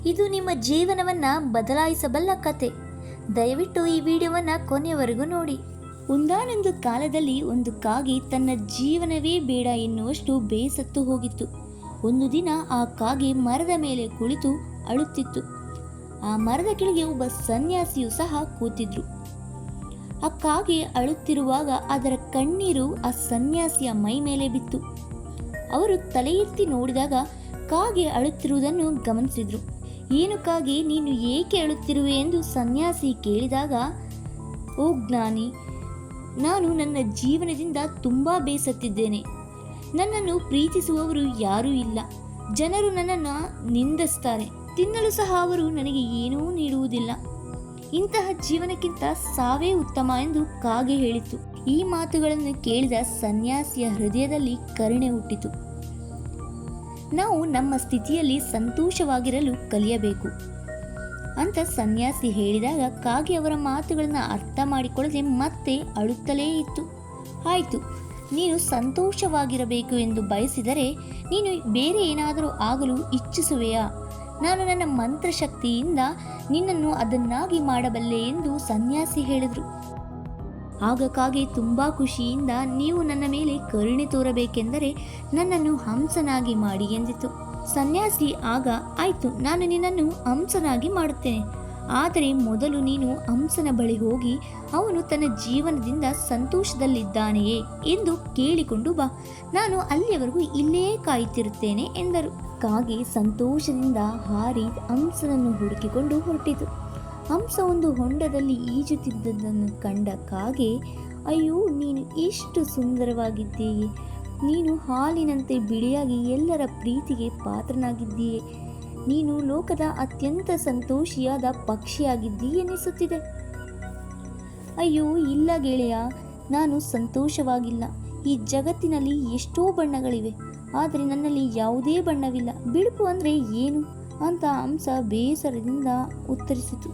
ಇದು ನಿಮ್ಮ ಜೀವನವನ್ನು ಬದಲಾಯಿಸಬಲ್ಲ ಕತೆ. ದಯವಿಟ್ಟು ಈ ವಿಡಿಯೋವನ್ನು ಕೊನೆಯವರೆಗೂ ನೋಡಿ. ಒಂದಾನೊಂದು ಕಾಲದಲ್ಲಿ ಒಂದು ಕಾಗೆ ತನ್ನ ಜೀವನವೇ ಬೇಡ ಎನ್ನುವಷ್ಟು ಬೇಸತ್ತು ಹೋಗಿತ್ತು. ಒಂದು ದಿನ ಆ ಕಾಗೆ ಮರದ ಮೇಲೆ ಕುಳಿತು ಅಳುತ್ತಿತ್ತು. ಆ ಮರದ ಕೆಳಗೆ ಒಬ್ಬ ಸನ್ಯಾಸಿಯು ಸಹ ಕೂತಿದ್ರು. ಆ ಕಾಗೆ ಅಳುತ್ತಿರುವಾಗ ಅದರ ಕಣ್ಣೀರು ಆ ಸನ್ಯಾಸಿಯ ಮೈ ಮೇಲೆ ಬಿತ್ತು. ಅವರು ತಲೆ ಎತ್ತಿ ನೋಡಿದಾಗ ಕಾಗೆ ಅಳುತ್ತಿರುವುದನ್ನು ಗಮನಿಸಿದ್ರು. ಏನು ಕಾಗೆ, ನೀನು ಏಕೆ ಅಳುತ್ತಿರುವೆ ಎಂದು ಸನ್ಯಾಸಿ ಕೇಳಿದಾಗ, ಓ ಜ್ಞಾನಿ, ನಾನು ನನ್ನ ಜೀವನದಿಂದ ತುಂಬ ಬೇಸತ್ತಿದ್ದೇನೆ. ನನ್ನನ್ನು ಪ್ರೀತಿಸುವವರು ಯಾರೂ ಇಲ್ಲ. ಜನರು ನನ್ನನ್ನು ನಿಂದಿಸ್ತಾರೆ. ತಿನ್ನಲು ಸಹ ಅವರು ನನಗೆ ಏನೂ ನೀಡುವುದಿಲ್ಲ. ಇಂತಹ ಜೀವನಕ್ಕಿಂತ ಸಾವೇ ಉತ್ತಮ ಎಂದು ಕಾಗೆ ಹೇಳಿತು. ಈ ಮಾತುಗಳನ್ನು ಕೇಳಿದ ಸನ್ಯಾಸಿಯ ಹೃದಯದಲ್ಲಿ ಕರುಣೆ ಹುಟ್ಟಿತು. ನಾವು ನಮ್ಮ ಸ್ಥಿತಿಯಲ್ಲಿ ಸಂತೋಷವಾಗಿರಲು ಕಲಿಯಬೇಕು ಅಂತ ಸನ್ಯಾಸಿ ಹೇಳಿದಾಗ ಕಾಗೆ ಅವರ ಮಾತುಗಳನ್ನು ಅರ್ಥ ಮಾಡಿಕೊಳ್ಳದೆ ಮತ್ತೆ ಅಳುತ್ತಲೇ ಇತ್ತು. ಆಯಿತು, ನೀನು ಸಂತೋಷವಾಗಿರಬೇಕು ಎಂದು ಬಯಸಿದರೆ ನೀನು ಬೇರೆ ಏನಾದರೂ ಆಗಲು ಇಚ್ಛಿಸುವೆಯಾ? ನಾನು ನನ್ನ ಮಂತ್ರಶಕ್ತಿಯಿಂದ ನಿನ್ನನ್ನು ಅದನ್ನಾಗಿ ಮಾಡಬಲ್ಲೆ ಎಂದು ಸನ್ಯಾಸಿ ಹೇಳಿದರು. ಆಗ ಕಾಗೆ ತುಂಬ ಖುಷಿಯಿಂದ, ನೀವು ನನ್ನ ಮೇಲೆ ಕರುಣೆ ತೋರಬೇಕೆಂದರೆ ನನ್ನನ್ನು ಹಂಸನಾಗಿ ಮಾಡಿ ಎಂದಿತು. ಸನ್ಯಾಸಿ ಆಗ, ಆಯಿತು, ನಾನು ನಿನ್ನನ್ನು ಹಂಸನಾಗಿ ಮಾಡುತ್ತೇನೆ. ಆದರೆ ಮೊದಲು ನೀನು ಹಂಸನ ಬಳಿ ಹೋಗಿ ಅವನು ತನ್ನ ಜೀವನದಿಂದ ಸಂತೋಷದಲ್ಲಿದ್ದಾನೆಯೇ ಎಂದು ಕೇಳಿಕೊಂಡು ಬಾ. ನಾನು ಅಲ್ಲಿಯವರೆಗೂ ಇಲ್ಲೇ ಕಾಯುತ್ತಿರುತ್ತೇನೆ ಎಂದರು. ಕಾಗೆ ಸಂತೋಷದಿಂದ ಹಾರಿ ಹಂಸನನ್ನು ಹುಡುಕಿಕೊಂಡು ಹೊರಟಿತು. ಹಂಸ ಒಂದು ಹೊಂಡದಲ್ಲಿ ಈಜುತ್ತಿದ್ದುದನ್ನು ಕಂಡ ಕಾಗೆ, ಅಯ್ಯೋ, ನೀನು ಎಷ್ಟು ಸುಂದರವಾಗಿದ್ದೀಯೆ. ನೀನು ಹಾಲಿನಂತೆ ಬಿಳಿಯಾಗಿ ಎಲ್ಲರ ಪ್ರೀತಿಗೆ ಪಾತ್ರನಾಗಿದ್ದೀಯೆ. ನೀನು ಲೋಕದ ಅತ್ಯಂತ ಸಂತೋಷಿಯಾದ ಪಕ್ಷಿಯಾಗಿದ್ದೀ ಎನಿಸುತ್ತಿದೆ. ಅಯ್ಯೋ ಇಲ್ಲ ಗೆಳೆಯ, ನಾನು ಸಂತೋಷವಾಗಿಲ್ಲ. ಈ ಜಗತ್ತಿನಲ್ಲಿ ಎಷ್ಟೋ ಬಣ್ಣಗಳಿವೆ, ಆದರೆ ನನ್ನಲ್ಲಿ ಯಾವುದೇ ಬಣ್ಣವಿಲ್ಲ. ಬಿಳುಪು ಅಂದರೆ ಏನು ಅಂತ ಹಂಸ ಬೇಸರದಿಂದ ಉತ್ತರಿಸಿತು.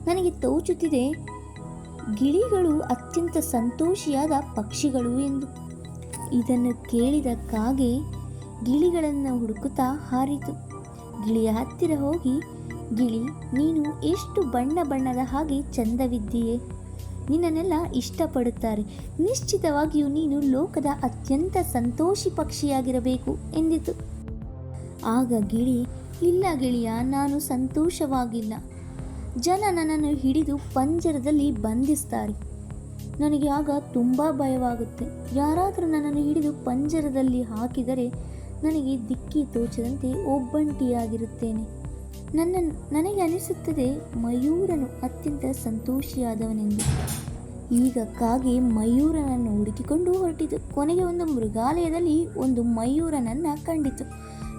ನನಗೆ ತೋಚುತ್ತಿದೆ, ಗಿಳಿಗಳು ಅತ್ಯಂತ ಸಂತೋಷಿಯಾದ ಪಕ್ಷಿಗಳು ಎಂದು. ಇದನ್ನು ಕೇಳಿದ ಕಾಗೆ ಗಿಳಿಗಳನ್ನು ಹುಡುಕುತ್ತಾ ಹಾರಿತು. ಗಿಳಿಯ ಹತ್ತಿರ ಹೋಗಿ, ಗಿಳಿ, ನೀನು ಎಷ್ಟು ಬಣ್ಣ ಬಣ್ಣದ ಹಾಗೆ ಚಂದವಿದ್ದೀಯೆ. ನಿನ್ನನ್ನೆಲ್ಲ ಇಷ್ಟಪಡುತ್ತಾರೆ. ನಿಶ್ಚಿತವಾಗಿಯೂ ನೀನು ಲೋಕದ ಅತ್ಯಂತ ಸಂತೋಷಿ ಪಕ್ಷಿಯಾಗಿರಬೇಕು ಎಂದಿತು. ಆಗ ಗಿಳಿ, ಇಲ್ಲ ಗೆಳೆಯ, ನಾನು ಸಂತೋಷವಾಗಿಲ್ಲ. ಜನ ನನ್ನನ್ನು ಹಿಡಿದು ಪಂಜರದಲ್ಲಿ ಬಂಧಿಸ್ತಾರೆ. ನನಗೆ ಆಗ ತುಂಬ ಭಯವಾಗುತ್ತೆ. ಯಾರಾದರೂ ನನ್ನನ್ನು ಹಿಡಿದು ಪಂಜರದಲ್ಲಿ ಹಾಕಿದರೆ ನನಗೆ ದಿಕ್ಕಿ ತೋಚದಂತೆ ಒಬ್ಬಂಟಿಯಾಗಿರುತ್ತೇನೆ. ನನಗೆ ಅನಿಸುತ್ತದೆ ಮಯೂರನು ಅತ್ಯಂತ ಸಂತೋಷಿಯಾದವನೆಂದು. ಈಗ ಕಾಗೆ ಮಯೂರನನ್ನು ಹುಡುಕಿಕೊಂಡು ಹೊರಟಿತು. ಕೊನೆಗೆ ಒಂದು ಮೃಗಾಲಯದಲ್ಲಿ ಒಂದು ಮಯೂರನನ್ನು ಕಂಡಿತು.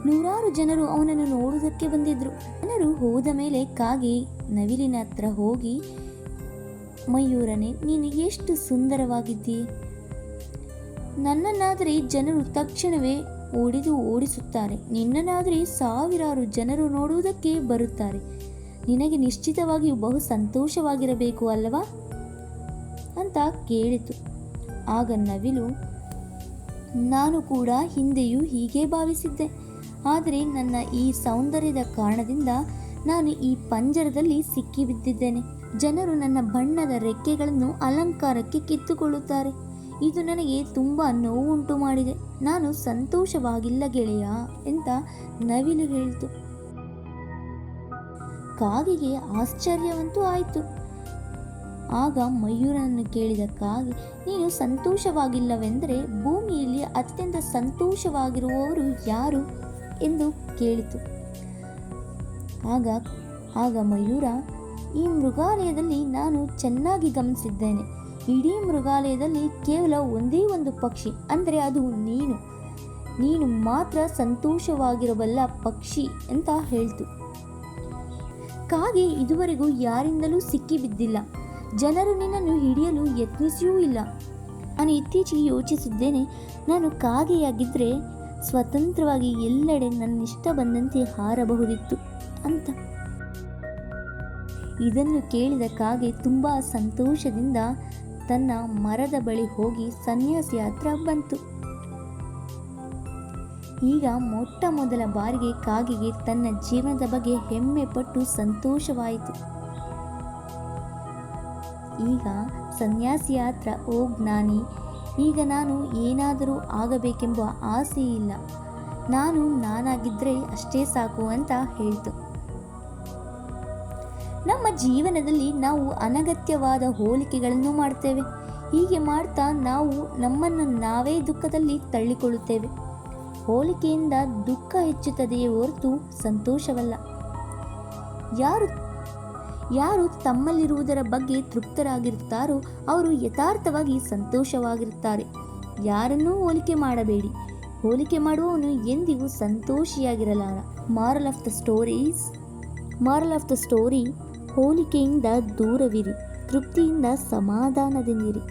ನೂರಾರು ಜನರು ಅವನನ್ನು ನೋಡುವುದಕ್ಕೆ ಬಂದಿದ್ದರು. ಜನರು ಹೋದ ಮೇಲೆ ಕಾಗೆ ನವಿಲಿನ ಹತ್ರ ಹೋಗಿ, ಮಯೂರನೇ, ನೀನು ಎಷ್ಟು ಸುಂದರವಾಗಿದ್ದೀಯೆ. ನನ್ನನ್ನಾದರೆ ಜನರು ತಕ್ಷಣವೇ ಓಡಿಸುತ್ತಾರೆ. ನಿನ್ನನ್ನಾದರೆ ಸಾವಿರಾರು ಜನರು ನೋಡುವುದಕ್ಕೆ ಬರುತ್ತಾರೆ. ನಿನಗೆ ನಿಶ್ಚಿತವಾಗಿಯೂ ಬಹು ಸಂತೋಷವಾಗಿರಬೇಕು ಅಲ್ಲವಾ ಅಂತ ಕೇಳಿತು. ಆಗ ನವಿಲು, ನಾನು ಕೂಡ ಹಿಂದೆಯೂ ಹೀಗೆ ಭಾವಿಸಿದ್ದೆ. ಆದರೆ ನನ್ನ ಈ ಸೌಂದರ್ಯದ ಕಾರಣದಿಂದ ನಾನು ಈ ಪಂಜರದಲ್ಲಿ ಸಿಕ್ಕಿಬಿದ್ದಿದ್ದೇನೆ. ಜನರು ನನ್ನ ಬಣ್ಣದ ರೆಕ್ಕೆಗಳನ್ನು ಅಲಂಕಾರಕ್ಕೆ ಕಿತ್ತುಕೊಳ್ಳುತ್ತಾರೆ. ಇದು ನನಗೆ ತುಂಬ ನೋವುಂಟು ಮಾಡಿದೆ. ನಾನು ಸಂತೋಷವಾಗಿಲ್ಲ ಗೆಳೆಯ ಅಂತ ನವಿಲು ಹೇಳಿತು. ಕಾಗೆಗೆ ಆಶ್ಚರ್ಯವಂತೂ ಆಯಿತು. ಆಗ ಮಯೂರನನ್ನು ಕೇಳಿದ ಕಾಗೆ, ನೀನು ಸಂತೋಷವಾಗಿಲ್ಲವೆಂದರೆ ಭೂಮಿಯಲ್ಲಿ ಅತ್ಯಂತ ಸಂತೋಷವಾಗಿರುವವರು ಯಾರು ಎಂದು ಕೇಳಿತು. ಆಗ ಮಯೂರ, ಈ ಮೃಗಾಲಯದಲ್ಲಿ ನಾನು ಚೆನ್ನಾಗಿ ಗಮನಿಸಿದ್ದೇನೆ. ಇಡೀ ಮೃಗಾಲಯದಲ್ಲಿ ಕೇವಲ ಒಂದೇ ಒಂದು ಪಕ್ಷಿ, ಅಂದರೆ ಅದು ನೀನು ಮಾತ್ರ ಸಂತೋಷವಾಗಿರಬಲ್ಲ ಪಕ್ಷಿ ಅಂತ ಹೇಳ್ತು. ಕಾಗೆ ಇದುವರೆಗೂ ಯಾರಿಂದಲೂ ಸಿಕ್ಕಿಬಿದ್ದಿಲ್ಲ. ಜನರು ನಿನ್ನನ್ನು ಹಿಡಿಯಲು ಯತ್ನಿಸಿಯೂ ಇಲ್ಲ. ನಾನು ಇತ್ತೀಚೆಗೆ ಯೋಚಿಸಿದ್ದೇನೆ, ನಾನು ಕಾಗೆಯಾಗಿದ್ದರೆ ಸ್ವತಂತ್ರವಾಗಿ ಎಲ್ಲೆಡೆ ನನ್ನಿಷ್ಟ ಬಂದಂತೆ ಹಾರಬಹುದಿತ್ತು ಅಂತ. ಇದನ್ನು ಕೇಳಿದ ಕಾಗೆ ತುಂಬ ಸಂತೋಷದಿಂದ ತನ್ನ ಮರದ ಬಳಿ ಹೋಗಿ ಸನ್ಯಾಸಿಯ ಹತ್ರ ಬಂತು. ಈಗ ಮೊಟ್ಟ ಮೊದಲ ಬಾರಿಗೆ ಕಾಗೆಗೆ ತನ್ನ ಜೀವನದ ಬಗ್ಗೆ ಹೆಮ್ಮೆ ಪಟ್ಟು ಸಂತೋಷವಾಯಿತು. ಈಗ ಸನ್ಯಾಸಿಯ ಹತ್ರ, ಓ ಜ್ಞಾನಿ, ಈಗ ನಾನು ಏನಾದರೂ ಆಗಬೇಕೆಂಬ ಆಸೆ ಇಲ್ಲ, ನಾನು ನಾನಾಗಿದ್ದರೆ ಅಷ್ಟೇ ಸಾಕು ಅಂತ ಹೇಳ್ತು. ನಮ್ಮ ಜೀವನದಲ್ಲಿ ನಾವು ಅನಗತ್ಯವಾದ ಹೋಲಿಕೆಗಳನ್ನು ಮಾಡ್ತೇವೆ. ಹೀಗೆ ಮಾಡ್ತಾ ನಾವು ನಮ್ಮನ್ನು ನಾವೇ ದುಃಖದಲ್ಲಿ ತಳ್ಳಿಕೊಳ್ಳುತ್ತೇವೆ. ಹೋಲಿಕೆಯಿಂದ ದುಃಖ ಹೆಚ್ಚುತ್ತದೆಯೇ ಹೊರತು ಸಂತೋಷವಲ್ಲ. ಯಾರು ತಮ್ಮಲ್ಲಿರುವುದರ ಬಗ್ಗೆ ತೃಪ್ತರಾಗಿರುತ್ತಾರೋ ಅವರು ಯಥಾರ್ಥವಾಗಿ ಸಂತೋಷವಾಗಿರುತ್ತಾರೆ. ಯಾರನ್ನೂ ಹೋಲಿಕೆ ಮಾಡಬೇಡಿ. ಹೋಲಿಕೆ ಮಾಡುವವನು ಎಂದಿಗೂ ಸಂತೋಷಿಯಾಗಿರಲಾರ. ಮಾರಲ್ ಆಫ್ ದ ಸ್ಟೋರಿ, ಹೋಲಿಕೆಯಿಂದ ದೂರವಿರಿ, ತೃಪ್ತಿಯಿಂದ ಸಮಾಧಾನದಿಂದಿರಿ.